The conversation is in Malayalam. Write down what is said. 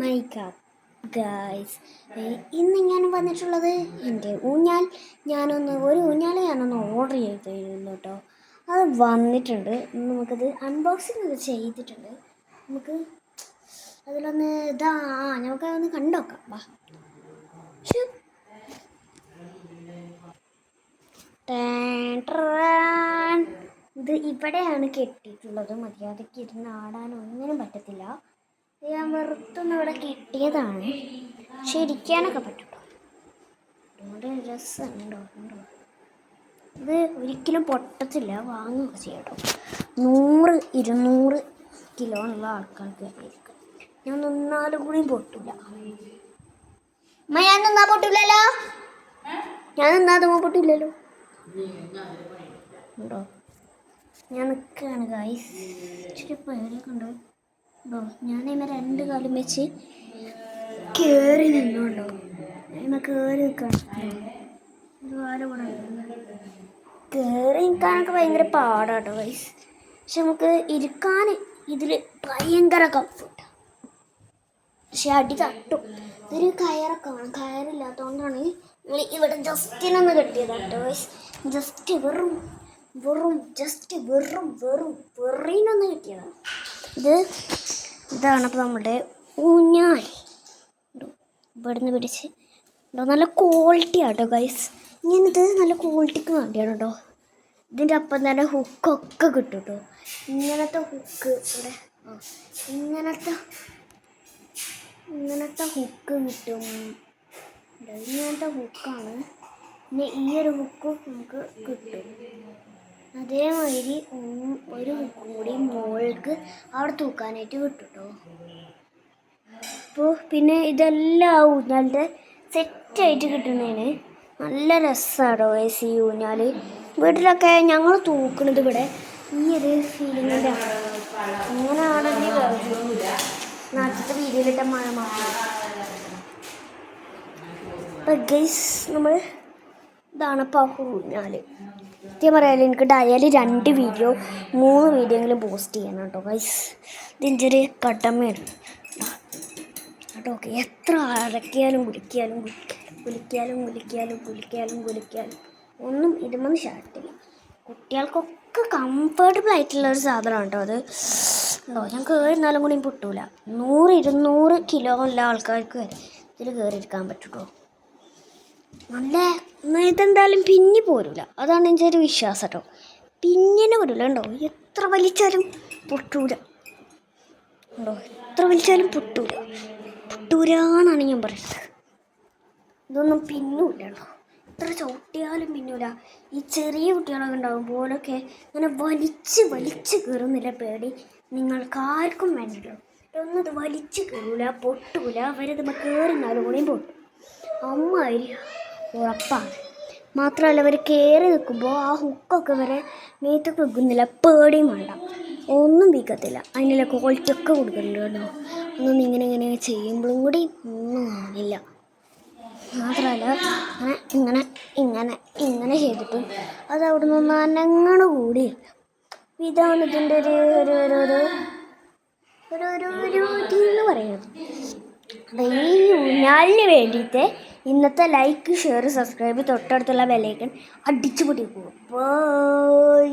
മൈ ഗാഡ് ഗായ്സ്, ഇന്ന് ഞാൻ വന്നിട്ടുള്ളത് എൻ്റെ ഊഞ്ഞാൽ. ഒരു ഊഞ്ഞാൽ ഞാനൊന്ന് ഓർഡർ ചെയ്തിരുന്നു കേട്ടോ. അത് വന്നിട്ടുണ്ട്. നമുക്കത് അൺബോക്സിങ് ചെയ്തിട്ടുണ്ട്. നമുക്ക് അതിലൊന്ന് നമുക്കതൊന്ന് കണ്ടുനോക്കാം. വാ. ഇത് ഇവിടെയാണ് കെട്ടിയിട്ടുള്ളത്. മര്യാദയ്ക്ക് ഇരുന്ന് ആടാനോ ഒന്നിനും പറ്റത്തില്ല. ഞാൻ വെറുത്തൊന്നും ഇവിടെ കിട്ടിയതാണ്. പക്ഷെ ഇരിക്കാനൊക്കെ പറ്റും. അതുകൊണ്ട് രസമുണ്ടോ? ഇത് ഒരിക്കലും പൊട്ടത്തില്ല. വാങ്ങുക ചെയ്യട്ടോ. 100-200 കിലോ ഉള്ള ആൾക്കാർക്ക് ആയിരിക്കും. ഞാൻ നിന്നാലും കൂടിയും പൊട്ടില്ല. ഞാൻ നിന്നാ പൊട്ടില്ലല്ലോ. ഉണ്ടോ? ഞാൻ നിൽക്കുകയാണ് ഗായ്സ്. ഇച്ചിരി പേരൊക്കെ ഉണ്ട്. ഞാനിങ്ങനെ 2 കാലും വെച്ച് കയറി നിന്നുണ്ടോ. അതിനെ കയറി നിൽക്കണം. കയറി നിൽക്കാനൊക്കെ ഭയങ്കര പാടാട്ടോ ഗൈസ്. പക്ഷെ നമുക്ക് ഇരിക്കാൻ ഇതിൽ ഭയങ്കര കംഫർട്ട്. പക്ഷെ അടി തട്ടും. ഇതൊരു കയറൊക്കെ വേണം. കയറില്ലാത്തതുകൊണ്ടാണ് ഇവിടെ ജസ്റ്റിനൊന്ന് കെട്ടിയതാട്ടോ ഗൈസ്. ജസ്റ്റ് വെറിനൊന്ന് കിട്ടിയതാണ്. ഇതാണ് അപ്പോൾ നമ്മുടെ ഊഞ്ഞാൽ. ഇവിടുന്ന് പിടിച്ച് നല്ല ക്വാളിറ്റി ആട്ടോ ഗൈസ്. ഞാനിത് നല്ല ക്വാളിറ്റിക്ക് വേണ്ടിയാണ് കേട്ടോ. ഇതിൻ്റെ അപ്പം തന്നെ ഹുക്കൊക്കെ കിട്ടും കേട്ടോ. ഇങ്ങനത്തെ ഹുക്ക് ഇവിടെ ഇങ്ങനത്തെ ഹുക്ക് കിട്ടും. ഇങ്ങനത്തെ ഹുക്കാണ്. പിന്നെ ഈ ഒരു ഹുക്കും നമുക്ക് കിട്ടും. അതേമാതിരി ഒരു ഹുക്കും കൂടി മോൾക്ക് അവിടെ തൂക്കാനായിട്ട് കിട്ടും കേട്ടോ. അപ്പോൾ പിന്നെ ഇതെല്ലാം ഊഞ്ഞാലിൻ്റെ സെറ്റായിട്ട് കിട്ടുന്നതിന് നല്ല രസമാണോ ഈ ഊഞ്ഞാൽ. വീട്ടിലൊക്കെ ഞങ്ങൾ തൂക്കുന്നത് ഇവിടെ ഈ ഒരു ഫീലിങ്ങിൻ്റെ അങ്ങനെയാണെങ്കിൽ നാട്ടിലത്തെ വീഡിയോയിലിട്ട മഴ മാത്രം. അപ്പം ഗൈസ് ഇതാണ് ഇപ്പോൾ ഊഞ്ഞാൽ. സത്യം പറയാമല്ലോ, എനിക്ക് ഡയലി 2 വീഡിയോ 3 വീഡിയോ എങ്കിലും പോസ്റ്റ് ചെയ്യണം കേട്ടോ ഗൈസ്. ഇതിൻ്റെ ഒരു കടമയാണ് കേട്ടോ. എത്ര അടക്കിയാലും കുലിക്കാലും ഒന്നും ഇതുമൊന്നും ഷാട്ടില്ല. കുട്ടികൾക്കൊക്കെ കംഫർട്ടബിൾ ആയിട്ടുള്ള ഒരു സാധനമാണ് കേട്ടോ അത്. ഞാൻ കയറിയിരുന്നാലും കൂടി പൊട്ടൂല. 100-200 കിലോ ഉള്ള ആൾക്കാർക്ക് വരെ ഇതിൽ കയറിയിരിക്കാൻ പറ്റും കേട്ടോ. നല്ല ഇതെന്തായാലും പിന്നി പോരില്ല. അതാണ് എൻ്റെ ഒരു വിശ്വാസം കേട്ടോ. പിന്നിനെ വരില്ല ഉണ്ടോ. എത്ര വലിച്ചാലും പൊട്ടൂല ഉണ്ടോ. പൊട്ടൂരാന്നാണ് ഞാൻ പറയുന്നത്. ഇതൊന്നും പിന്നൂല്ല കേട്ടോ. എത്ര ചവിട്ടിയാലും പിന്നൂല. ഈ ചെറിയ കുട്ടികളൊക്കെ ഉണ്ടാകും പോലൊക്കെ ഇങ്ങനെ വലിച്ച് കയറുന്നില്ല പേടി നിങ്ങൾക്കാർക്കും വേണ്ടല്ലോ. ഒന്നത് വലിച്ച് കയറൂല, പൊട്ടൂല. അവരത് കയറിന്നാലും കൂടെയും പൊട്ടും. അമ്മായി ഉറപ്പാണ്. മാത്രമല്ല അവർ കയറി നിൽക്കുമ്പോൾ ആ ഹുക്കൊക്കെ വരെ മേത്തൊക്കെ വെക്കുന്നില്ല. പേടിയും വേണ്ട, ഒന്നും വീക്കത്തില്ല. അതിനുള്ള ക്വാളിറ്റി ഒക്കെ കൊടുക്കുന്നുണ്ട് കേട്ടോ. ഒന്നും ഇങ്ങനെ ചെയ്യുമ്പോഴും കൂടി ഒന്നും ആണില്ല. മാത്രമല്ല ഇങ്ങനെ ചെയ്തിട്ട് അത് അവിടെ നിന്ന് അനങ്ങണ കൂടി. ഇതാണ് ഇതിൻ്റെ ഒരു എന്ന് പറയുന്നത്. ഈ ഊഞ്ഞാലിന് വേണ്ടിയിട്ട് ഇന്നത്തെ ലൈക്ക്, ഷെയർ, സബ്സ്ക്രൈബ്, തൊട്ടടുത്തുള്ള ബെല്ലൈക്കൺ അടിച്ചു പൊട്ടി പോകും. ബൈ.